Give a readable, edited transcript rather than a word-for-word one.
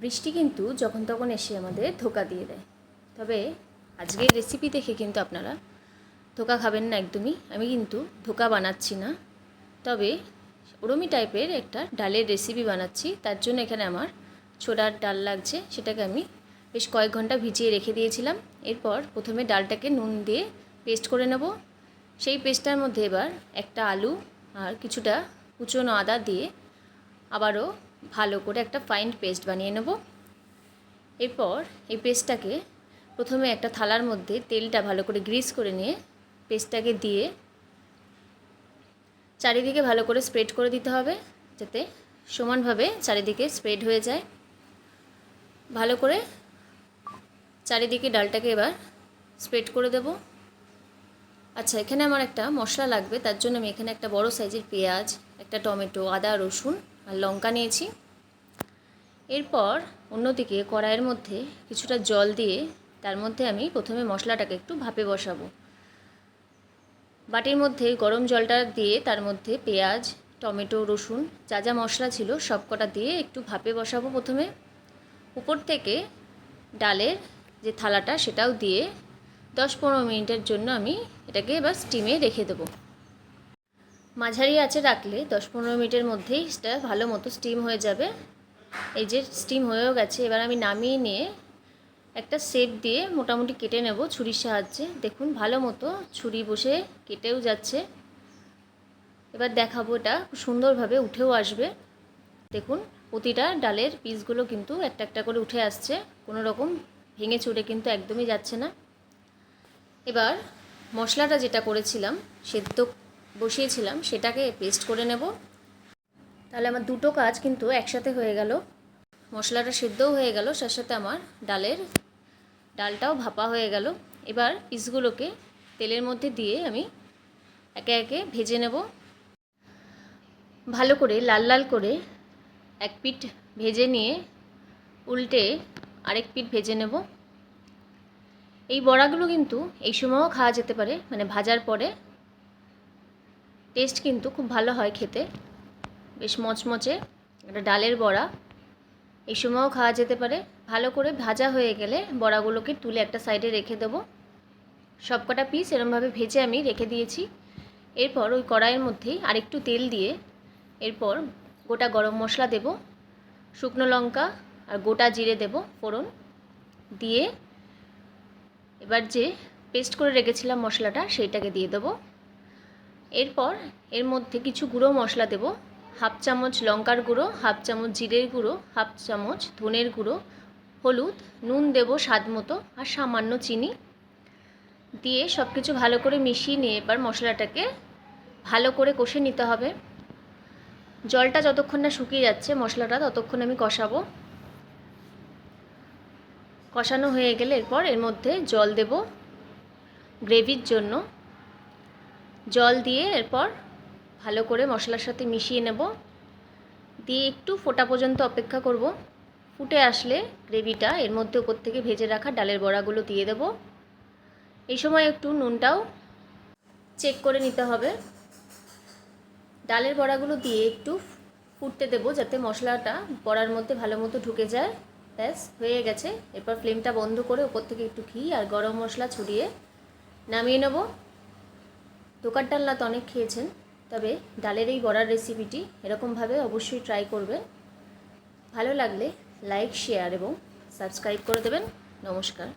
বৃষ্টি কিন্তু যখন তখন এসে আমাদের ধোঁকা দিয়ে দেয়। তবে আজকের রেসিপি দেখে কিন্তু আপনারা ধোঁকা খাবেন না একদমই। আমি কিন্তু ধোঁকা বানাচ্ছি না, তবে ওরমি টাইপের একটা ডালের রেসিপি বানাচ্ছি। তার জন্য এখানে আমার ছোলার ডাল লাগছে, সেটাকে আমি বেশ কয়েক ঘন্টা ভিজিয়ে রেখে দিয়েছিলাম। এরপর প্রথমে ডালটাকে নুন দিয়ে পেস্ট করে নেব। সেই পেস্টটার মধ্যে এবার একটা আলু আর কিছুটা কুচনো আদা দিয়ে আবারও ভালো করে একটা ফাইন পেস্ট বানিয়ে নেব। এরপর এই পেস্টটাকে প্রথমে একটা থালার মধ্যে তেলটা ভালো করে গ্রিস করে নিয়ে পেস্টটাকে দিয়ে চারিদিকে ভালো করে স্প্রেড করে দিতে হবে, যাতে সমানভাবে চারিদিকে স্প্রেড হয়ে যায়। ভালো করে চারিদিকে ডালটাকে এবার স্প্রেড করে দেব। আচ্ছা, এখানে আমার একটা মশলা লাগবে, তার জন্য আমি এখানে একটা বড় সাইজের পেঁয়াজ, একটা টমেটো, আদা, রসুন আর লঙ্কা নিয়েছি। এরপর অন্যদিকে কড়াইয়ের মধ্যে কিছুটা জল দিয়ে তার মধ্যে আমি প্রথমে মশলাটাকে একটু ভাপে বসাবো। বাটির মধ্যে গরম জলটা দিয়ে তার মধ্যে পেঁয়াজ, টমেটো, রসুন যা যা মশলা ছিল সব কটা দিয়ে একটু ভাপে বসাবো প্রথমে। উপর থেকে ডালের যে থালাটা সেটাও দিয়ে 10-15 মিনিটের জন্য আমি এটাকে এবার স্টিমে রেখে দেবো। মাঝারি আঁচে রাখলে 10-15 মিনিটের মধ্যেই সেটা ভালো মতো স্টিম হয়ে যাবে। এই যে স্টিম হয়েও গেছে, এবার আমি নামিয়ে নিয়ে একটা শেপ দিয়ে মোটামুটি কেটে নেব ছুরির সাহায্যে। দেখুন ভালো মতো ছুরি বসে কেটেও যাচ্ছে। এবার দেখাবো এটা খুব সুন্দরভাবে উঠেও আসবে। দেখুন প্রতিটা ডালের পিসগুলো কিন্তু একটা একটা করে উঠে আসছে, কোনো রকম ভেঙে চুরে কিন্তু একদমই যাচ্ছে না। এবার মশলাটা যেটা করেছিলাম, সেদ্ধ বসিয়েছিলাম, সেটাকে পেস্ট করে নেব। তাহলে আমার দুটো কাজ কিন্তু একসাথে হয়ে গেল। মশলাটা সেদ্ধও হয়ে গেল, তার সাথে আমার ডালটাও ভাপা হয়ে গেল। এবার পিসগুলোকে তেলের মধ্যে দিয়ে আমি একে একে ভেজে নেব। ভালো করে লাল লাল করে এক পিঠ ভেজে নিয়ে উল্টে আরেক পিঠ ভেজে নেব। এই বড়াগুলো কিন্তু এই সময়ও খাওয়া যেতে পারে, মানে ভাজার পরে টেস্ট কিন্তু খুব ভালো হয় খেতে, বেশ মচমচে একটা ডালের বড়া এই সময়ও খাওয়া যেতে পারে। ভালো করে ভাজা হয়ে গেলে বড়াগুলোকে তুলে একটা সাইডে রেখে দেবো। সবকটা পিস এরমভাবে ভেজে আমি রেখে দিয়েছি। এরপর ওই কড়াইয়ের মধ্যেই আরেকটু তেল দিয়ে এরপর গোটা গরম মশলা দেব, শুকনো লঙ্কা আর গোটা জিরে দেব ফোড়ন দিয়ে, এবার যে পেস্ট করে রেখেছিলাম মশলাটা সেইটাকে দিয়ে দেবো। এরপর এর মধ্যে কিছু গুঁড়ো মশলা দেব, 1/2 চামচ লঙ্কার গুঁড়ো, 1/2 চামচ জিরের গুঁড়ো, 1/2 চামচ ধনের গুঁড়ো, হলুদ, নুন দেব স্বাদ মতো আর সামান্য চিনি দিয়ে সব কিছু ভালো করে মিশিয়ে নিয়ে এবার মশলাটাকে ভালো করে কষে নিতে হবে। জলটা যতক্ষণ না শুকিয়ে যাচ্ছে মশলাটা ততক্ষণ আমি কষাবো। কষানো হয়ে গেলে এরপর এর মধ্যে জল দেব গ্রেভির জন্য। জল দিয়ে এরপর ভালো করে মশলার সাথে মিশিয়ে নেব, দিয়ে একটু ফোটা পর্যন্ত অপেক্ষা করব। ফুটে আসলে গ্রেভিটা এর মধ্যে উপর থেকে ভেজে রাখা ডালের বড়াগুলো দিয়ে দেব। এই সময় একটু নুনটাও চেক করে নিতে হবে। ডালের বড়াগুলো দিয়ে একটু ফুটতে দেবো যাতে মশলাটা বড়ার মধ্যে ভালো মতো ঢুকে যায়। ব্যাস হয়ে গেছে। এরপর ফ্লেমটা বন্ধ করে উপর থেকে একটু ঘি আর গরম মশলা ছড়িয়ে নামিয়ে নেব। ধোকার ডালনা তো অনেক খেয়েছেন, তবে ডালের এই বড়ার রেসিপিটি এরকমভাবে অবশ্যই ট্রাই করবেন। ভালো লাগলে লাইক, শেয়ার এবং সাবস্ক্রাইব করে দেবেন। নমস্কার।